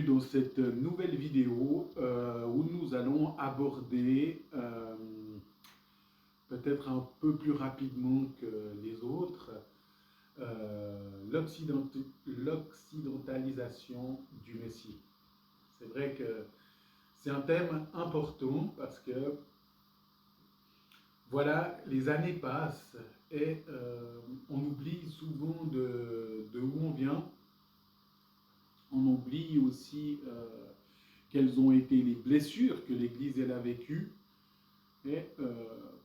dans cette nouvelle vidéo où nous allons aborder, peut-être un peu plus rapidement que les autres, l'occidentalisation du Messie. C'est vrai que c'est un thème important parce que, voilà, les années passent et on oublie souvent de où on vient. On oublie aussi quelles ont été les blessures que l'Église elle a vécues et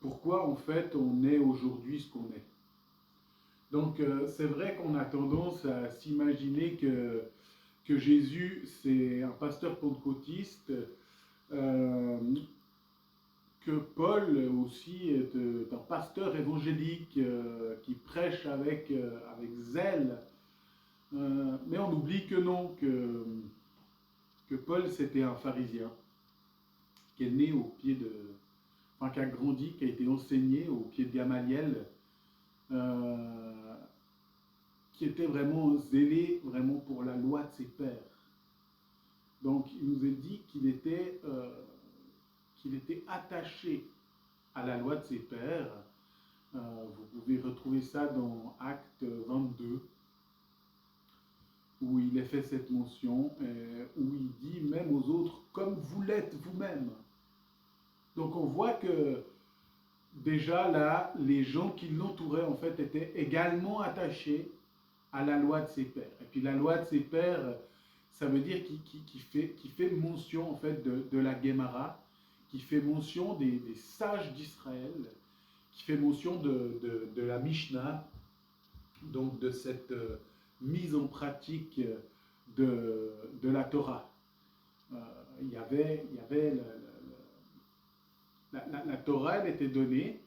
pourquoi en fait on est aujourd'hui ce qu'on est. Donc c'est vrai qu'on a tendance à s'imaginer que Jésus c'est un pasteur pentecôtiste, euh, que Paul aussi est un pasteur évangélique qui prêche avec zèle. Mais on oublie que non, que Paul c'était un pharisien qui est né au pied de, enfin qui a grandi, qui a été enseigné au pied de Gamaliel, euh, qui était vraiment zélé vraiment pour la loi de ses pères. Donc il nous est dit qu'il était attaché à la loi de ses pères. Vous pouvez retrouver ça dans Acte 22, où il est fait cette mention, où il dit même aux autres, comme vous l'êtes vous-même. Donc on voit que déjà là, les gens qui l'entouraient en fait étaient également attachés à la loi de ses pères. Et puis la loi de ses pères, ça veut dire qui fait mention en fait de la Guémara, qui fait mention des sages d'Israël, qui fait mention de la Mishnah, donc de cette mise en pratique de la Torah. Il y avait la Torah, elle était donnée,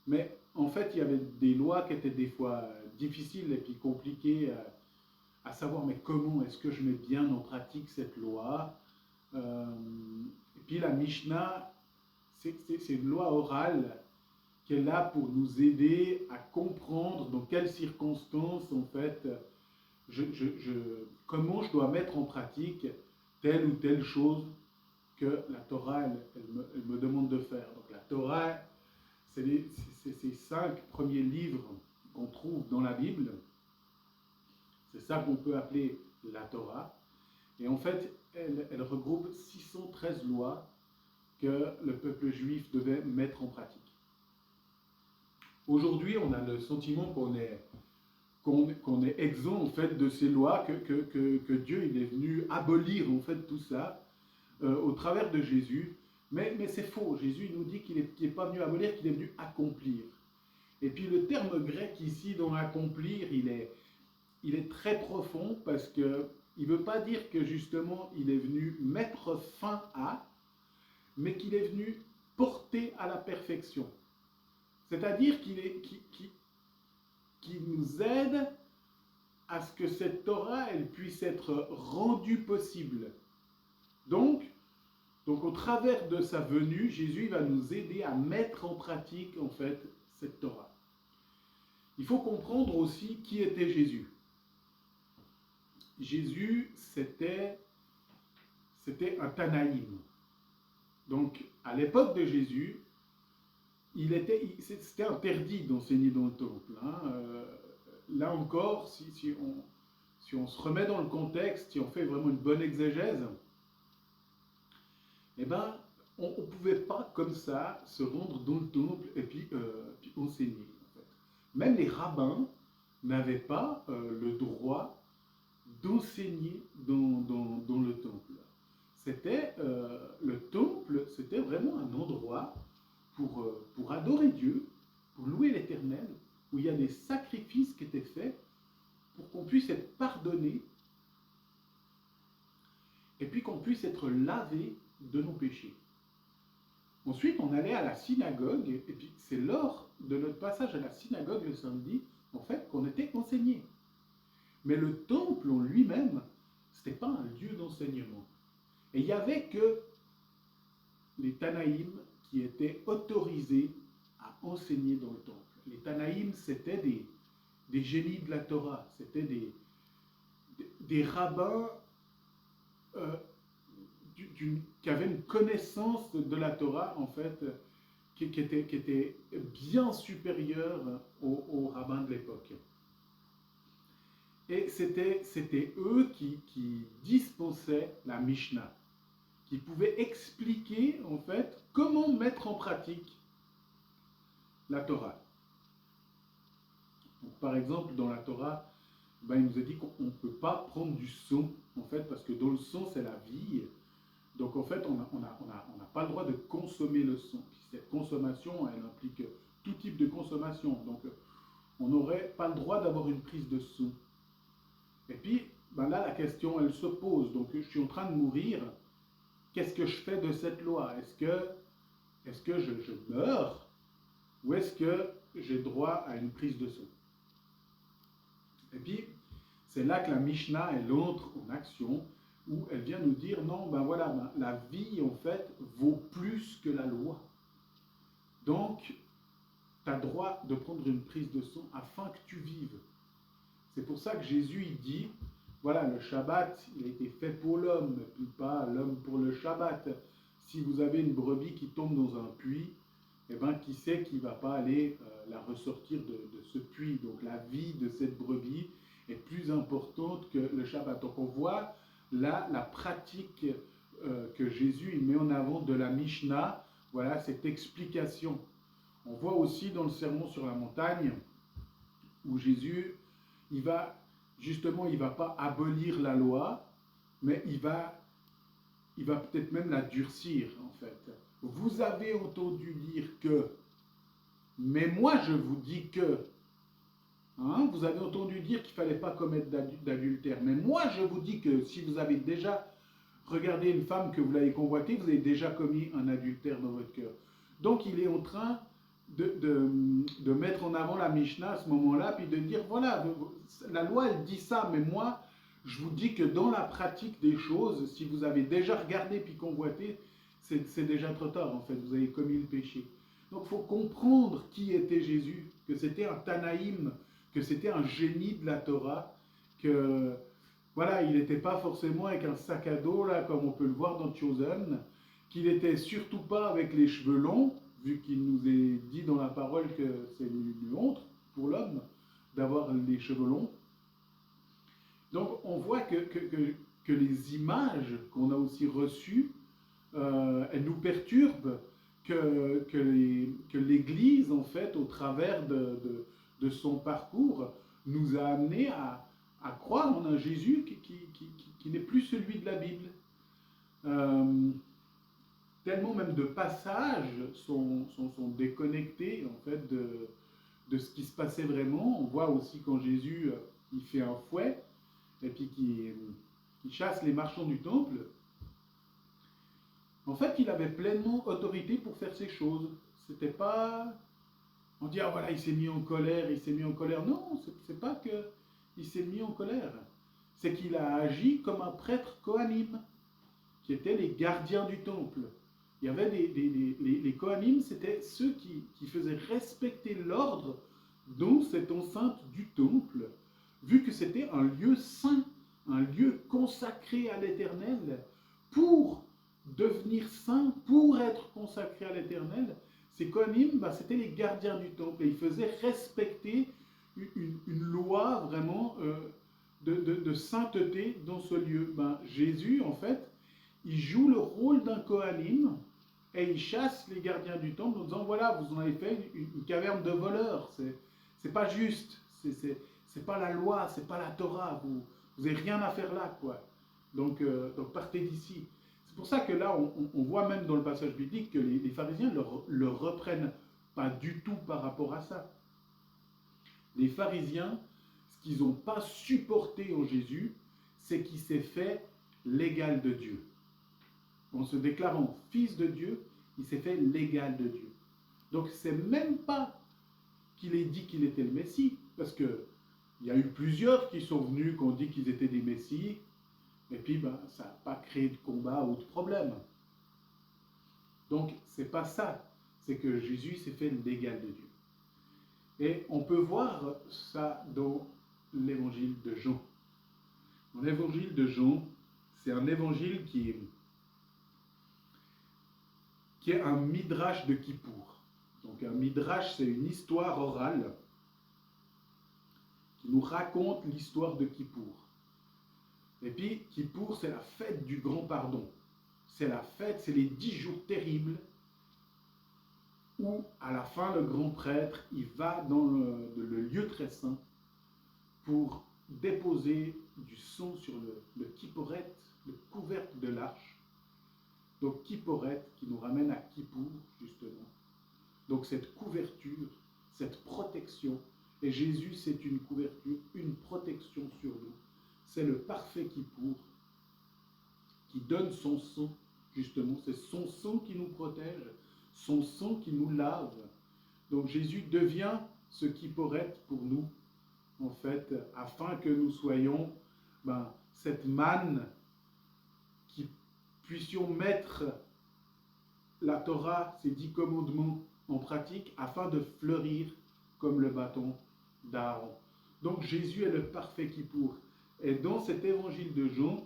mais en fait, il y avait des lois qui étaient des fois difficiles et puis compliquées à savoir, mais comment est-ce que je mets bien en pratique cette loi. Et puis la Mishnah, c'est une loi orale qui est là pour nous aider à comprendre dans quelles circonstances, en fait, comment je dois mettre en pratique telle ou telle chose que la Torah, elle me demande de faire. Donc la Torah, c'est ces 5 premiers livres qu'on trouve dans la Bible. C'est ça qu'on peut appeler la Torah. Et en fait, elle regroupe 613 lois que le peuple juif devait mettre en pratique. Aujourd'hui, on a le sentiment qu'on est exempt en fait de ces lois, que Dieu il est venu abolir en fait tout ça au travers de Jésus. Mais c'est faux. Jésus il nous dit qu'il n'est pas venu abolir, qu'il est venu accomplir. Et puis le terme grec ici dans accomplir, il est très profond parce que il ne veut pas dire que justement il est venu mettre fin à, mais qu'il est venu porter à la perfection. C'est-à-dire qu'il nous aide à ce que cette Torah elle puisse être rendue possible. Donc au travers de sa venue, Jésus va nous aider à mettre en pratique en fait cette Torah. Il faut comprendre aussi qui était Jésus. Jésus, c'était un Tanaïm. Donc, à l'époque de Jésus, c'était interdit d'enseigner dans le temple. Là encore, si on se remet dans le contexte, si on fait vraiment une bonne exégèse, eh ben, on ne pouvait pas comme ça se rendre dans le temple et puis enseigner. En fait. Même les rabbins n'avaient pas le droit d'enseigner dans le temple. Le temple, c'était vraiment un endroit pour adorer Dieu, pour louer l'Éternel, où il y a des sacrifices qui étaient faits pour qu'on puisse être pardonné et puis qu'on puisse être lavé de nos péchés. Ensuite, on allait à la synagogue, et puis c'est lors de notre passage à la synagogue le samedi, en fait, qu'on était enseigné. Mais le temple en lui-même, ce n'était pas un lieu d'enseignement. Et il n'y avait que les Tanaïm qui étaient autorisés à enseigner dans le temple. Les Tanaïm, c'était des génies de la Torah, c'était des rabbins euh, qui avait une connaissance de la Torah, en fait, qui était bien supérieure aux rabbins de l'époque. Et c'était eux qui dispensaient la Mishnah, qui pouvaient expliquer, en fait, comment mettre en pratique la Torah. Donc, par exemple, dans la Torah, ben, il nous a dit qu'on ne peut pas prendre du son, en fait, parce que dans le son, c'est la vie. Donc, en fait, on n'a pas le droit de consommer le son. Cette consommation, elle implique tout type de consommation. Donc, on n'aurait pas le droit d'avoir une prise de son. Et puis, ben là, la question, elle se pose. Donc, je suis en train de mourir. Qu'est-ce que je fais de cette loi? Est-ce que je meurs? Ou est-ce que j'ai droit à une prise de son? Et puis, c'est là que la Mishnah, elle entre en action, où elle vient nous dire, non, ben voilà, ben, la vie, en fait, vaut plus que la loi. Donc, tu as droit de prendre une prise de son afin que tu vives. C'est pour ça que Jésus, il dit, voilà, le Shabbat, il a été fait pour l'homme, puis pas l'homme pour le Shabbat. Si vous avez une brebis qui tombe dans un puits, eh ben, qui sait qui ne va pas aller la ressortir de ce puits? Donc la vie de cette brebis est plus importante que le Shabbat. Donc on voit là la pratique que Jésus il met en avant de la Mishnah, voilà cette explication. On voit aussi dans le Sermon sur la montagne où Jésus, il va justement, il ne va pas abolir la loi, mais il va peut-être même la durcir en fait. Vous avez entendu dire que, mais moi je vous dis que, hein, vous avez entendu dire qu'il ne fallait pas commettre d'adultère, mais moi je vous dis que si vous avez déjà regardé une femme que vous l'avez convoitée, vous avez déjà commis un adultère dans votre cœur. Donc il est en train de mettre en avant la Mishnah à ce moment-là, puis de dire, voilà, la loi elle dit ça, mais moi je vous dis que dans la pratique des choses, si vous avez déjà regardé puis convoité, c'est déjà trop tard en fait, vous avez commis le péché. Donc il faut comprendre qui était Jésus, que c'était un Tanaïm, que c'était un génie de la Torah, que voilà, il n'était pas forcément avec un sac à dos là, comme on peut le voir dans Chosen, qu'il n'était surtout pas avec les cheveux longs, vu qu'il nous est dit dans la parole que c'est une honte pour l'homme d'avoir les cheveux longs. Donc on voit que les images qu'on a aussi reçues, elles nous perturbent, que l'Église, en fait, au travers de son parcours, nous a amené à croire en un Jésus qui n'est plus celui de la Bible. Euh, Tellement même de passages sont déconnectés, en fait, de ce qui se passait vraiment. On voit aussi quand Jésus, il fait un fouet, et puis qui chasse les marchands du temple. En fait, il avait pleinement autorité pour faire ces choses. C'était pas. On dit, ah voilà, il s'est mis en colère, il s'est mis en colère. Non, c'est pas que il s'est mis en colère. C'est qu'il a agi comme un prêtre Kohanim, qui étaient les gardiens du temple. Il y avait les Kohanim, c'était ceux qui faisaient respecter l'ordre dans cette enceinte du temple, vu que c'était un lieu saint, un lieu consacré à l'Éternel. Pour devenir saint, pour être consacré à l'Éternel, ces Kohanim, bah, c'était les gardiens du temple et ils faisaient respecter une loi vraiment de sainteté dans ce lieu. Ben, Jésus, en fait, il joue le rôle d'un Kohanim et il chasse les gardiens du temple en disant, voilà, vous en avez fait une caverne de voleurs, c'est pas juste, c'est pas la loi, c'est pas la Torah, vous n'avez rien à faire là, quoi. Donc partez d'ici. C'est pour ça que là, on voit même dans le passage biblique que les pharisiens le reprennent pas du tout par rapport à ça. Les pharisiens, ce qu'ils n'ont pas supporté en Jésus, c'est qu'il s'est fait l'égal de Dieu. En se déclarant fils de Dieu, il s'est fait l'égal de Dieu. Donc c'est même pas qu'il ait dit qu'il était le Messie, parce que il y a eu plusieurs qui sont venus, qui ont dit qu'ils étaient des Messies, et puis ben, ça n'a pas créé de combat ou de problème. Donc c'est pas ça, c'est que Jésus s'est fait l'égal de Dieu. Et on peut voir ça dans l'évangile de Jean. Dans l'évangile de Jean, c'est un évangile qui est un midrash de Kippour. Donc un midrash, c'est une histoire orale qui nous raconte l'histoire de Kippour. Et puis Kippour, c'est la fête du grand pardon. C'est la fête, c'est les 10 jours terribles où à la fin le grand prêtre, il va dans le lieu très saint pour déposer du sang sur le kipporet, le couvercle de l'arche. Donc kipporet qui nous ramène à Kippour, justement. Donc cette couverture, cette protection, et Jésus c'est une couverture, une protection sur nous. C'est le parfait Kippour qui donne son sang, justement. C'est son sang qui nous protège, son sang qui nous lave. Donc Jésus devient ce kipporet pour nous, en fait, afin que nous soyons cette manne qui puissions mettre la Torah, ces 10 commandements en pratique, afin de fleurir comme le bâton d'Aaron. Donc Jésus est le parfait Kippour. Et dans cet évangile de Jean,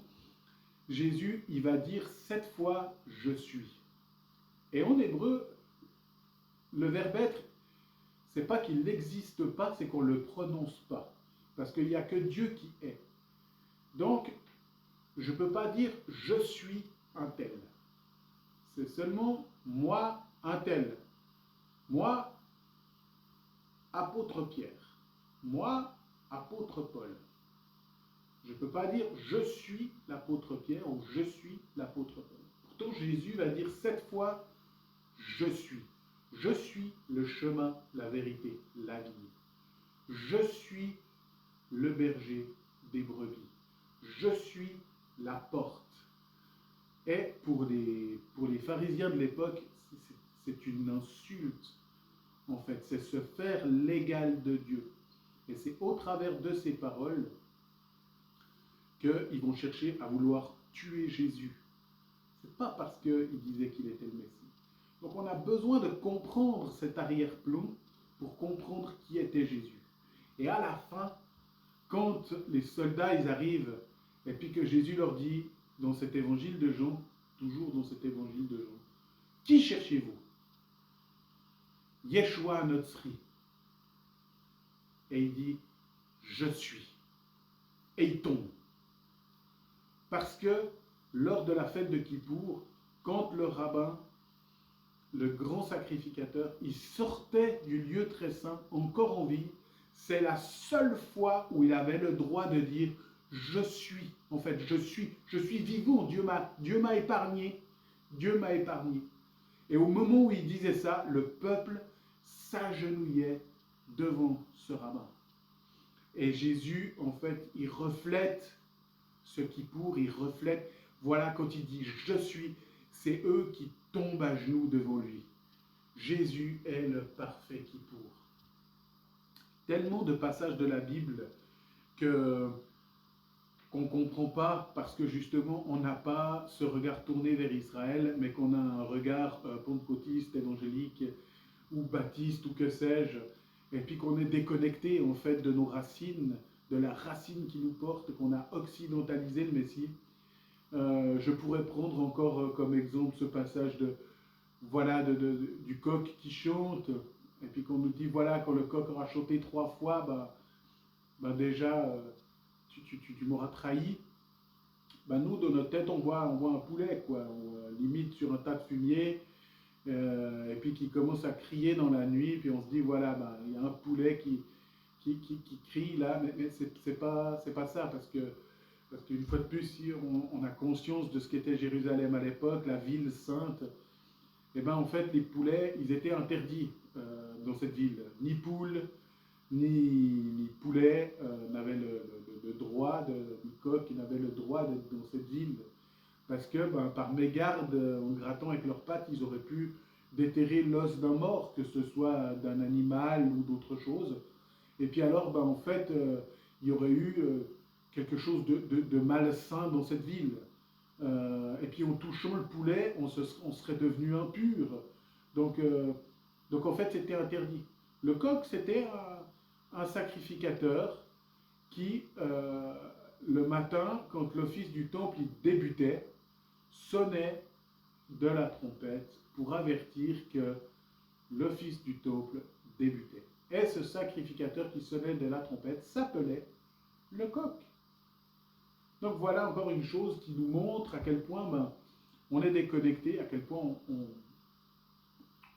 Jésus, il va dire 7 fois « je suis ». Et en hébreu, le verbe être, c'est pas qu'il n'existe pas, c'est qu'on ne le prononce pas. Parce qu'il n'y a que Dieu qui est. Donc, je ne peux pas dire « je suis un tel ». C'est seulement « moi, un tel ». Moi, apôtre Pierre. Moi, apôtre Paul. Je ne peux pas dire « je suis l'apôtre Pierre » ou « je suis l'apôtre Paul ». Pourtant, Jésus va dire 7 fois « je suis ». Je suis le chemin, la vérité, la vie. Je suis le berger des brebis. Je suis la porte. Et pour les pharisiens de l'époque, c'est une insulte, en fait. C'est se faire l'égal de Dieu. Et c'est au travers de ces paroles qu'ils vont chercher à vouloir tuer Jésus. Ce n'est pas parce qu'il disait qu'il était le Messie. Donc on a besoin de comprendre cet arrière-plan pour comprendre qui était Jésus. Et à la fin, quand les soldats ils arrivent, et puis que Jésus leur dit, dans cet évangile de Jean, toujours dans cet évangile de Jean, qui cherchez-vous? Yeshua Notzri. Et il dit, je suis. Et il tombe. Parce que lors de la fête de Kippour, quand le rabbin, le grand sacrificateur, il sortait du lieu très saint, encore en vie, c'est la seule fois où il avait le droit de dire « je suis ». En fait, je suis vivant, Dieu m'a épargné, Dieu m'a épargné. Et au moment où il disait ça, le peuple s'agenouillait devant ce rabbin. Et Jésus, en fait, il reflète ce Kippour, il reflète, voilà, quand il dit « je suis », c'est eux qui tombent à genoux devant lui. Jésus est le parfait Kippour. Tellement de passages de la Bible qu'on ne comprend pas parce que justement on n'a pas ce regard tourné vers Israël, mais qu'on a un regard pentecôtiste, évangélique ou baptiste ou que sais-je, et puis qu'on est déconnecté en fait de nos racines, de la racine qui nous porte, qu'on a occidentalisé le Messie. Je pourrais prendre encore comme exemple ce passage du coq qui chante, et puis qu'on nous dit, voilà, quand le coq aura chanté 3 fois, déjà, tu m'auras trahi. Nous, dans notre tête, on voit un poulet, quoi, limite sur un tas de fumier, et puis qui commence à crier dans la nuit, puis on se dit, voilà, il y a un poulet qui crie là, mais c'est pas ça, parce qu'une fois de plus, si on a conscience de ce qu'était Jérusalem à l'époque, la ville sainte, et en fait, les poulets, ils étaient interdits dans cette ville. Ni poules, ni poulets n'avaient le droit, ni coq n'avaient le droit d'être dans cette ville. Parce que, par mégarde, en grattant avec leurs pattes, ils auraient pu déterrer l'os d'un mort, que ce soit d'un animal ou d'autre chose. Et puis alors, en fait, il y aurait eu quelque chose de malsain dans cette ville. Et puis en touchant le poulet, on serait devenu impur. Donc en fait, c'était interdit. Le coq, c'était un sacrificateur qui le matin, quand l'office du temple il débutait, sonnait de la trompette pour avertir que l'office du temple débutait. Et ce sacrificateur qui sonnait de la trompette s'appelait le coq. Donc voilà encore une chose qui nous montre à quel point on est déconnecté, à quel point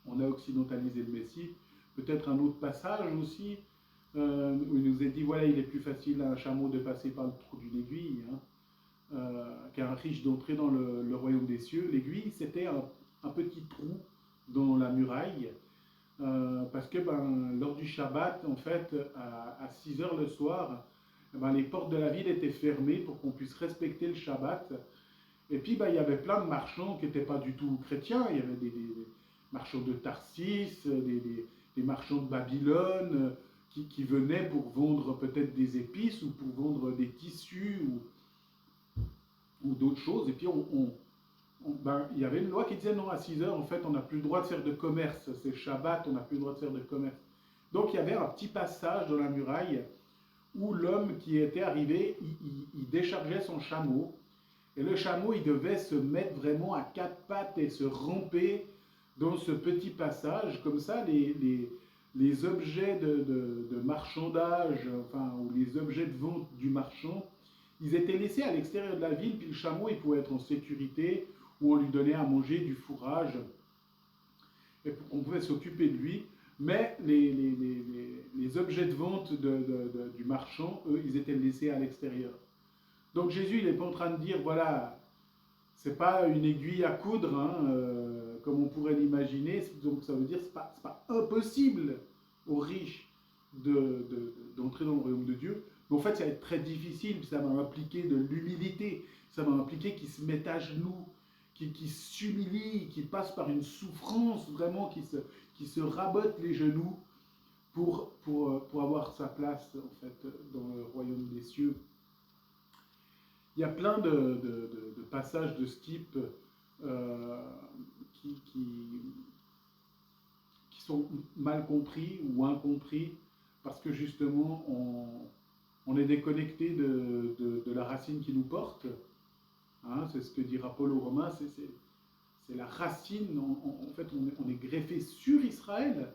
on a occidentalisé le Messie. Peut-être un autre passage aussi, où il nous est dit, voilà, il est plus facile à un chameau de passer par le trou d'une aiguille, qu'à un riche d'entrer dans le royaume des cieux. L'aiguille, c'était un petit trou dans la muraille, parce que lors du Shabbat, en fait, à 6 heures le soir, les portes de la ville étaient fermées pour qu'on puisse respecter le Shabbat. Et puis, il y avait plein de marchands qui n'étaient pas du tout chrétiens. Il y avait des marchands de Tarsis, des marchands de Babylone, qui venaient pour vendre peut-être des épices ou pour vendre des tissus ou d'autres choses. Et puis, il y avait une loi qui disait non, à 6 heures, en fait, on n'a plus le droit de faire de commerce. C'est Shabbat, on n'a plus le droit de faire de commerce. Donc, il y avait un petit passage dans la muraille où l'homme qui était arrivé, il déchargeait son chameau. Et le chameau, il devait se mettre vraiment à quatre pattes et se ramper dans ce petit passage. Comme ça, les objets de marchandage, ou les objets de vente du marchand, ils étaient laissés à l'extérieur de la ville, puis le chameau, il pouvait être en sécurité, où on lui donnait à manger du fourrage, et on pouvait s'occuper de lui. Mais les objets de vente du marchand, eux, ils étaient laissés à l'extérieur. Donc Jésus, il n'est pas en train de dire, voilà, c'est pas une aiguille à coudre, comme on pourrait l'imaginer. Donc ça veut dire, c'est pas impossible aux riches d'entrer dans le royaume de Dieu. Mais en fait, ça va être très difficile, ça va impliquer de l'humilité, ça va impliquer qu'ils se mettent à genoux, qu'ils s'humilient, qu'ils passent par une souffrance vraiment, qui se rabotent les genoux pour avoir sa place en fait dans le royaume des cieux. Il y a plein de passages de ce type qui sont mal compris ou incompris parce que justement on est déconnecté de la racine qui nous porte. C'est ce que dira Paul aux Romains, c'est la racine, en fait on est greffé sur Israël.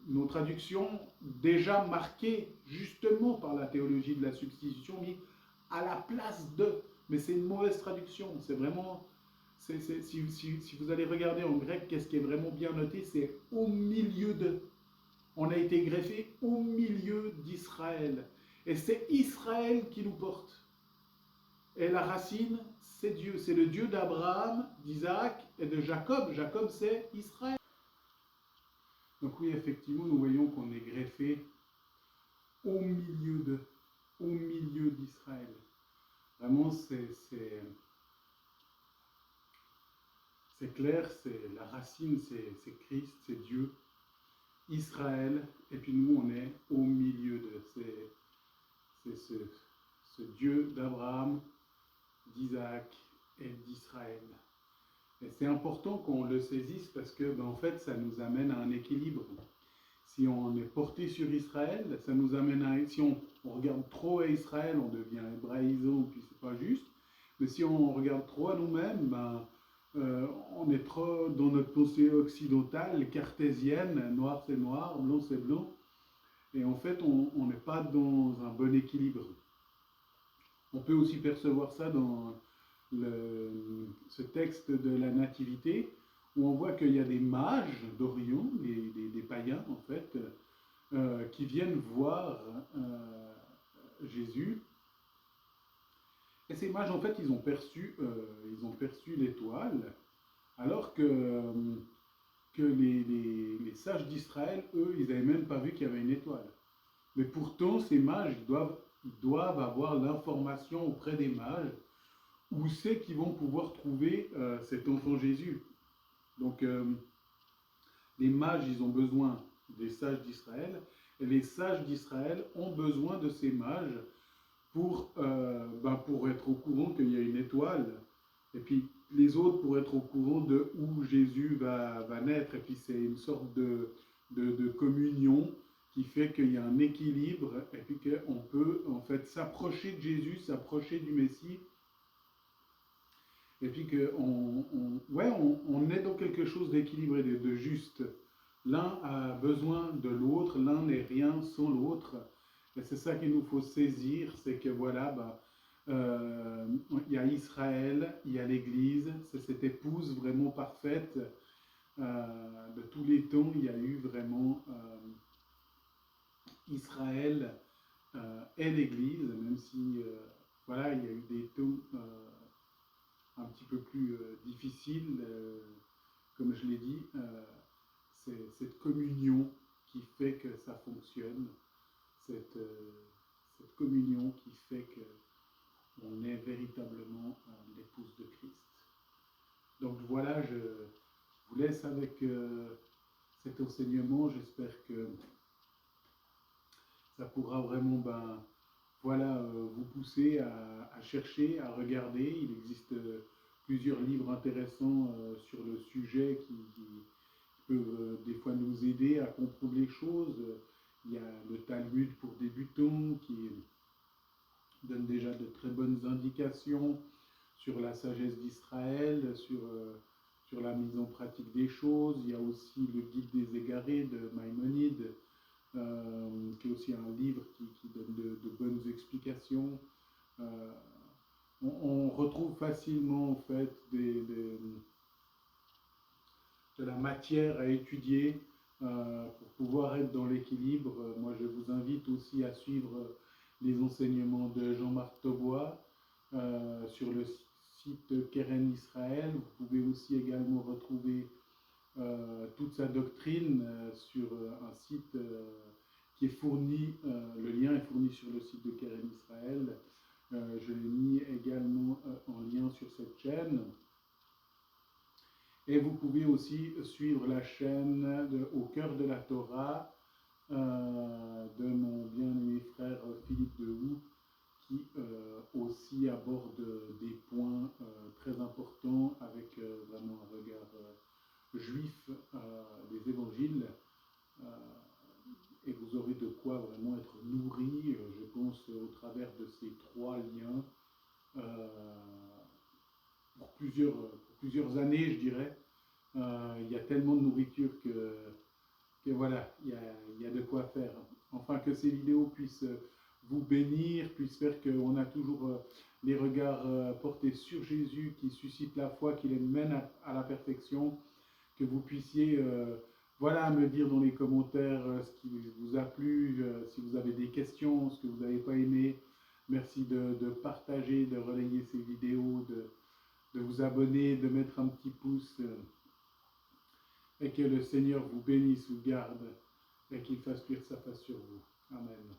Nos traductions déjà marquées justement par la théologie de la substitution, mis à la place de. Mais c'est une mauvaise traduction. C'est vraiment. Si vous allez regarder en grec, qu'est-ce qui est vraiment bien noté, c'est au milieu de. On a été greffé au milieu d'Israël. Et c'est Israël qui nous porte. Et la racine, c'est Dieu. C'est le Dieu d'Abraham, d'Isaac et de Jacob. Jacob, c'est Israël. Donc oui, effectivement, nous voyons qu'on est greffé au milieu d'Israël. Vraiment, c'est clair, c'est la racine, c'est Christ, c'est Dieu, Israël, et puis nous, on est au milieu de. C'est ce Dieu d'Abraham, d'Isaac et d'Israël. Et c'est important qu'on le saisisse parce que, en fait, ça nous amène à un équilibre. Si on est porté sur Israël, ça nous amène à. Si on regarde trop à Israël, on devient hébraïsant, puis c'est pas juste. Mais si on regarde trop à nous-mêmes, on est trop dans notre pensée occidentale, cartésienne, noir c'est noir, blanc c'est blanc. Et en fait, on n'est pas dans un bon équilibre. On peut aussi percevoir ça dans ce texte de la Nativité, où on voit qu'il y a des mages d'Orient, des païens en fait, qui viennent voir Jésus. Et ces mages en fait, ils ont perçu l'étoile, alors que les sages d'Israël, eux, ils n'avaient même pas vu qu'il y avait une étoile. Mais pourtant, ces mages doivent avoir l'information auprès des mages où c'est qu'ils vont pouvoir trouver cet enfant Jésus. Donc, les mages, ils ont besoin des sages d'Israël, et les sages d'Israël ont besoin de ces mages pour être au courant qu'il y a une étoile, et puis les autres pour être au courant de où Jésus va naître, et puis c'est une sorte de communion, qui fait qu'il y a un équilibre et puis qu'on peut en fait s'approcher de Jésus, s'approcher du Messie, et puis on est dans quelque chose d'équilibré, de juste. L'un a besoin de l'autre, l'un n'est rien sans l'autre. Et c'est ça qu'il nous faut saisir, c'est que voilà, il y a Israël, il y a l'Église, c'est cette épouse vraiment parfaite. De tous les temps, il y a eu vraiment Israël et l'Église, même si voilà, il y a eu des temps un petit peu plus difficiles, comme je l'ai dit. C'est cette communion qui fait que ça fonctionne, cette communion qui fait qu'on est véritablement l'épouse de Christ. Donc voilà, je vous laisse avec cet enseignement. J'espère que ça pourra vraiment voilà, vous pousser à chercher, à regarder. Il existe plusieurs livres intéressants sur le sujet qui peuvent des fois nous aider à comprendre les choses. Il y a le Talmud pour débutants qui donne déjà de très bonnes indications sur la sagesse d'Israël, sur la mise en pratique des choses. Il y a aussi le Guide des égarés de Maïmonide, qui est aussi un livre qui donne de bonnes explications. On retrouve facilement en fait de la matière à étudier pour pouvoir être dans l'équilibre. Moi, je vous invite aussi à suivre les enseignements de Jean-Marc Taubois sur le site Keren Israël. Vous pouvez aussi également retrouver toute sa doctrine sur un site qui est fourni, le lien est fourni sur le site de Keren Israël. Je l'ai mis également en lien sur cette chaîne. Et vous pouvez aussi suivre la chaîne Au cœur de la Torah de mon bien-aimé frère Philippe Dehoux, qui aussi aborde des points très importants avec vraiment un regard juif des évangiles. Et vous aurez de quoi vraiment être nourri, je pense, au travers de ces trois liens pour plusieurs années, je dirais. Il y a tellement de nourriture que voilà, il y a de quoi faire. Enfin, que ces vidéos puissent vous bénir, puissent faire qu'on a toujours les regards portés sur Jésus, qui suscite la foi, qui les mène à la perfection, que vous puissiez voilà, me dire dans les commentaires ce qui vous a plu, si vous avez des questions, ce que vous n'avez pas aimé. Merci de partager, de relayer ces vidéos, de vous abonner, de mettre un petit pouce. Et que le Seigneur vous bénisse, vous garde, et qu'il fasse luire sa face sur vous. Amen.